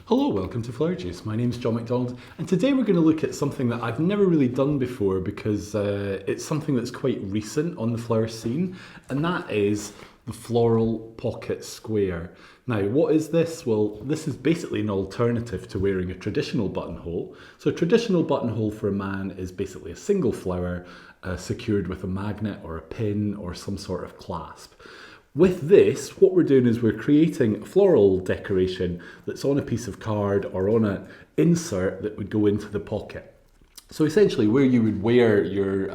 Hello, welcome to Flower Juice. My name is John McDonald, and today we're going to look at something that I've never really done before because it's something that's quite recent on the flower scene, and that is the floral pocket square. Now, what is this? Well, this is basically an alternative to wearing a traditional buttonhole. So a traditional buttonhole for a man is basically a single flower secured with a magnet or a pin or some sort of clasp. With this, what we're doing is we're creating a floral decoration that's on a piece of card or on an insert that would go into the pocket. So essentially where you would wear your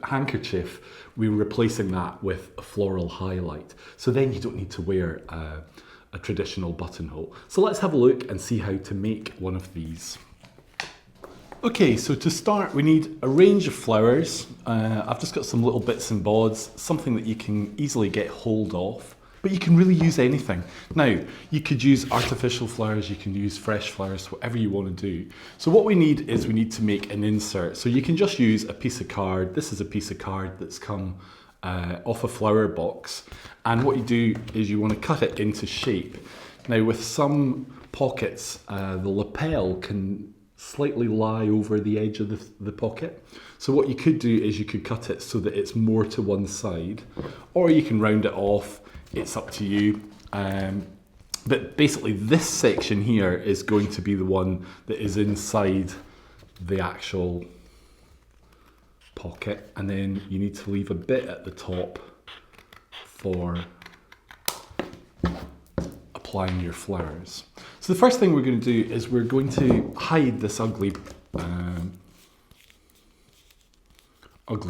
handkerchief, we're replacing that with a floral highlight. So then you don't need to wear a traditional buttonhole. So let's have a look and see how to make one of these. Okay, so to start we need a range of flowers. I've just got some little bits and bobs, something that you can easily get hold of, but you can really use anything. Now, you could use artificial flowers, you can use fresh flowers, whatever you want to do. So what we need is we need to make an insert. So you can just use a piece of card. This is a piece of card that's come off a flower box. And what you do is you want to cut it into shape. Now with some pockets, the lapel can slightly lie over the edge of the pocket. So what you could do is you could cut it so that it's more to one side, or you can round it off, it's up to you. But basically this section here is going to be the one that is inside the actual pocket, and then you need to leave a bit at the top for applying your flowers. So the first thing we're going to do is we're going to hide this ugly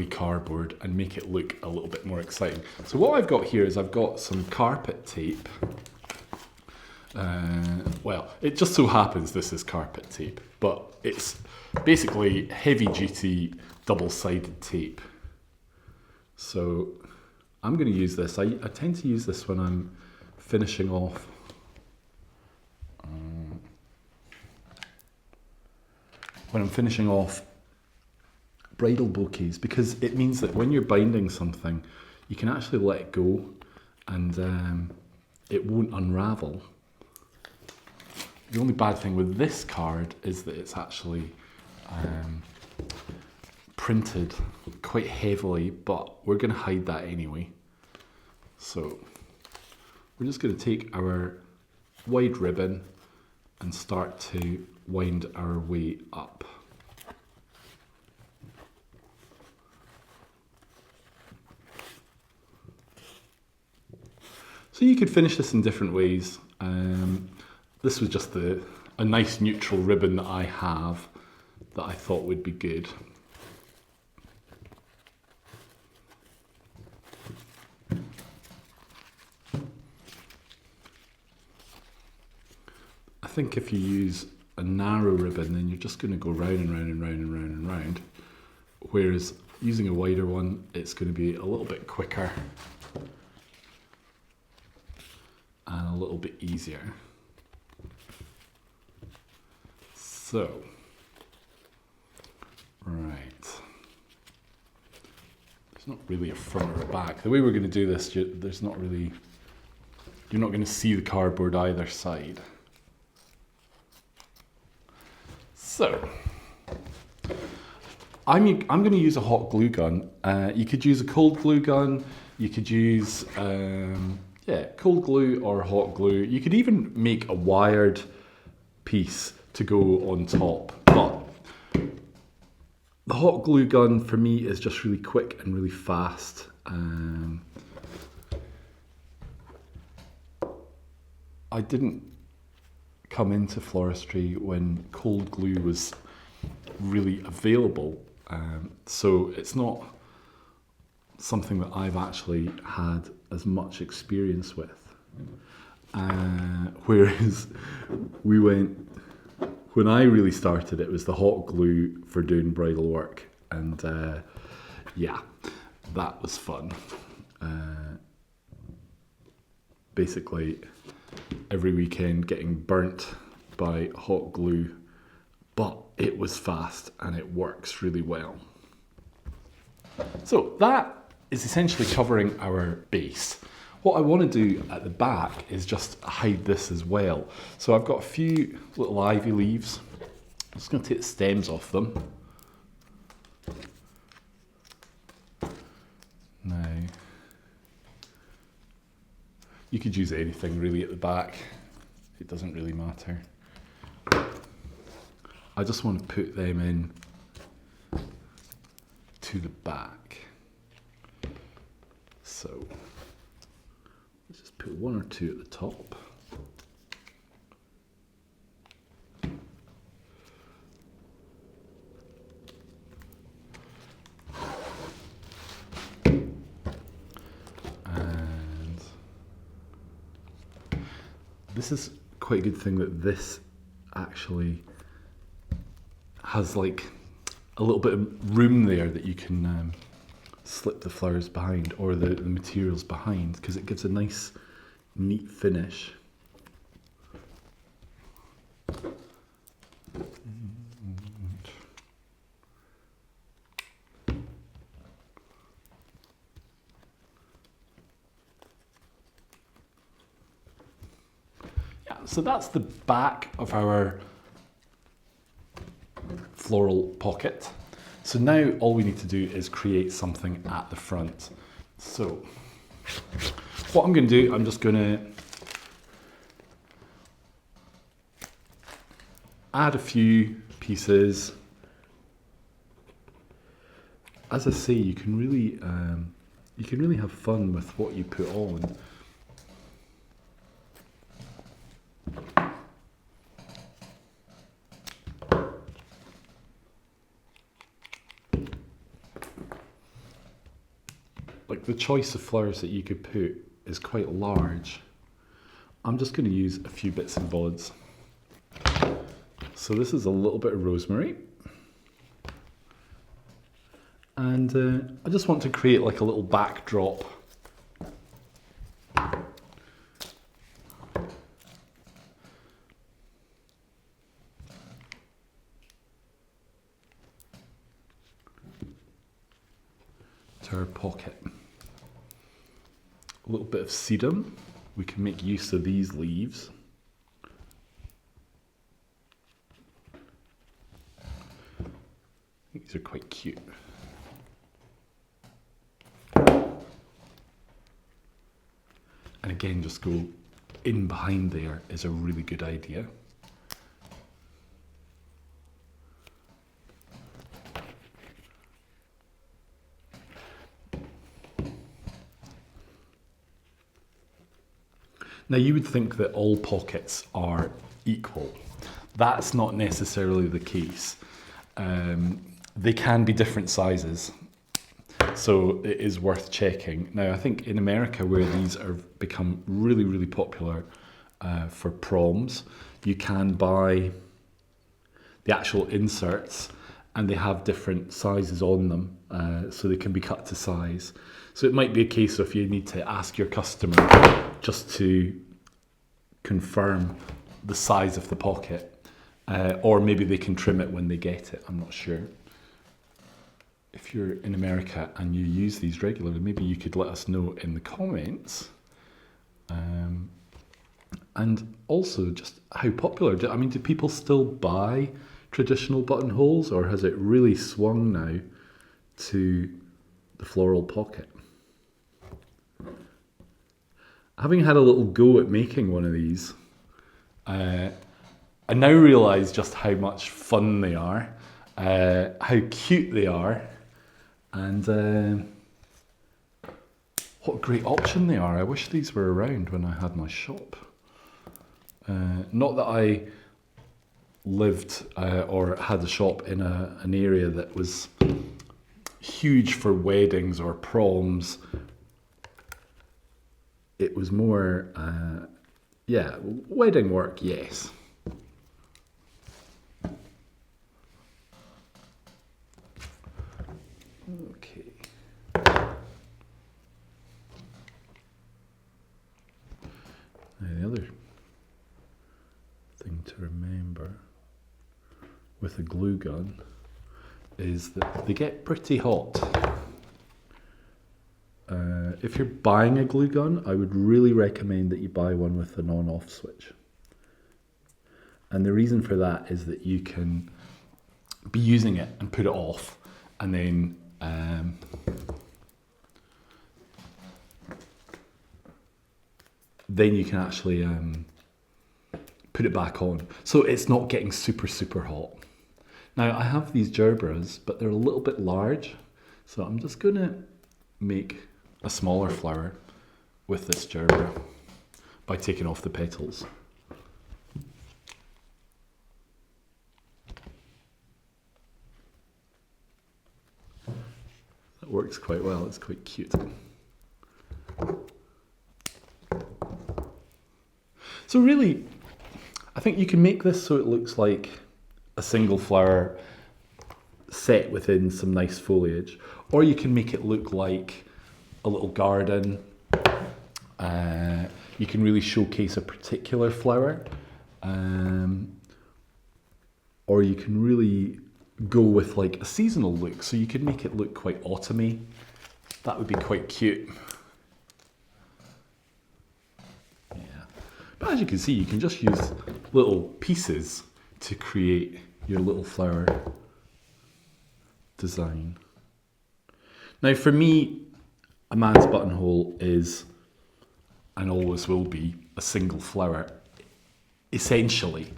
cardboard and make it look a little bit more exciting. So what I've got here is I've got some carpet tape. Well, it just so happens this is carpet tape, but it's basically heavy duty double-sided tape. So I'm going to use this. I tend to use this when I'm finishing off bridal bouquets, because it means that when you're binding something, you can actually let it go and it won't unravel. The only bad thing with this card is that it's actually printed quite heavily, but we're going to hide that anyway. So we're just going to take our wide ribbon and start to wind our way up. So you could finish this in different ways. This was just a nice neutral ribbon that I have that I thought would be good. I think if you use a narrow ribbon, then you're just going to go round and round and round and round and round. Whereas using a wider one, it's going to be a little bit quicker and a little bit easier. So, right. There's not really a front or a back. The way we're going to do this, you're not going to see the cardboard either side. So, I'm going to use a hot glue gun. You could use a cold glue gun. You could use cold glue or hot glue. You could even make a wired piece to go on top. But the hot glue gun for me is just really quick and really fast. I didn't come into floristry when cold glue was really available, so it's not something that I've actually had as much experience with. Whereas when I really started, it was the hot glue for doing bridal work, and yeah, that was fun. Basically every weekend getting burnt by hot glue, but it was fast and it works really well. So that is essentially covering our base. What I want to do at the back is just hide this as well. So I've got a few little ivy leaves. I'm just going to take the stems off them. Now, you could use anything really at the back. It doesn't really matter. I just want to put them in to the back. So let's just put one or two at the top. And this is quite a good thing that this actually has like a little bit of room there that you can slip the flowers behind, or the materials behind, because it gives a nice neat finish. Yeah, so that's the back of our floral pocket. So now all we need to do is create something at the front. So what I'm going to do, I'm just going to add a few pieces. As I say, you can really have fun with what you put on. Like, the choice of flowers that you could put is quite large. I'm just going to use a few bits and bobs. So this is a little bit of rosemary. And I just want to create like a little backdrop. To our pocket. A little bit of sedum. We can make use of these leaves. These are quite cute. And again, just go in behind there is a really good idea. Now, you would think that all pockets are equal. That's not necessarily the case. They can be different sizes, so it is worth checking. Now, I think in America, where these have become really, really popular for proms, you can buy the actual inserts, and they have different sizes on them, so they can be cut to size. So it might be a case of you need to ask your customer just to confirm the size of the pocket, or maybe they can trim it when they get it, I'm not sure. If you're in America and you use these regularly, maybe you could let us know in the comments. And also just how popular, do people still buy traditional buttonholes, or has it really swung now to the floral pocket? Having had a little go at making one of these, I now realise just how much fun they are, how cute they are, and what a great option they are. I wish these were around when I had my shop. Not that I lived or had a shop in an area that was huge for weddings or proms. It was more, wedding work, yes. Okay. Now, the other thing to remember with a glue gun is that they get pretty hot. If you're buying a glue gun, I would really recommend that you buy one with an on-off switch. And the reason for that is that you can be using it and put it off, and then you can actually put it back on. So it's not getting super, super hot. Now I have these gerberas, but they're a little bit large. So I'm just gonna make a smaller flower with this gerbera by taking off the petals. That works quite well, it's quite cute. So really, I think you can make this so it looks like a single flower set within some nice foliage, or you can make it look like a little garden. You can really showcase a particular flower, or you can really go with like a seasonal look, so you could make it look quite autumny. That would be quite cute. Yeah, but as you can see, you can just use little pieces to create your little flower design. Now for me, a man's buttonhole is, and always will be, a single flower, essentially.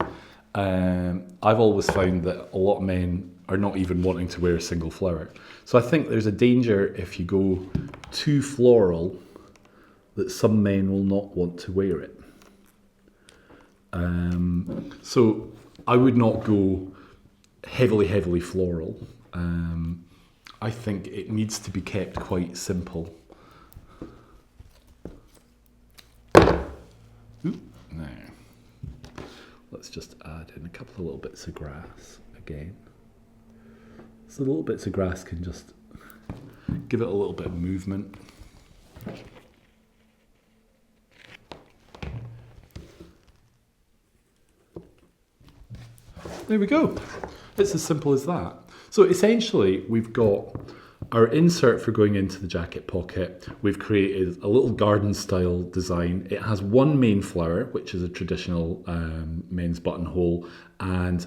I've always found that a lot of men are not even wanting to wear a single flower. So I think there's a danger if you go too floral that some men will not want to wear it. So I would not go heavily floral. I think it needs to be kept quite simple. Now, let's just add in a couple of little bits of grass again. So the little bits of grass can just give it a little bit of movement. There we go. It's as simple as that. So essentially, we've got our insert for going into the jacket pocket. We've created a little garden style design. It has one main flower, which is a traditional men's buttonhole, and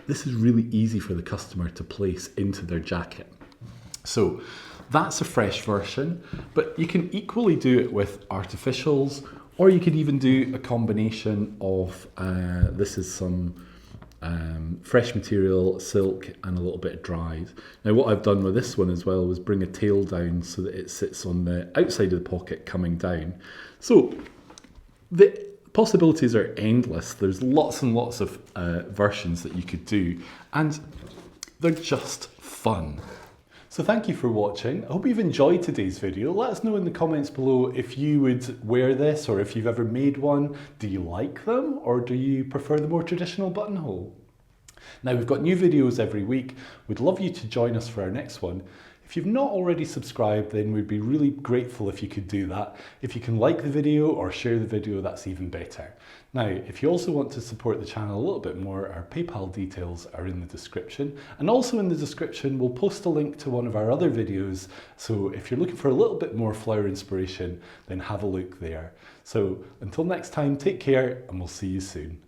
this is really easy for the customer to place into their jacket. So that's a fresh version, but you can equally do it with artificials, or you could even do a combination of, this is some fresh material, silk, and a little bit of dried. Now what I've done with this one as well was bring a tail down so that it sits on the outside of the pocket coming down. So the possibilities are endless. There's lots and lots of versions that you could do, and they're just fun. So thank you for watching. I hope you've enjoyed today's video. Let us know in the comments below if you would wear this, or if you've ever made one. Do you like them, or do you prefer the more traditional buttonhole? Now we've got new videos every week. We'd love you to join us for our next one. If you've not already subscribed, then we'd be really grateful if you could do that. If you can like the video or share the video, that's even better. Now, if you also want to support the channel a little bit more, our PayPal details are in the description. And also in the description, we'll post a link to one of our other videos. So if you're looking for a little bit more flower inspiration, then have a look there. So until next time, take care, and we'll see you soon.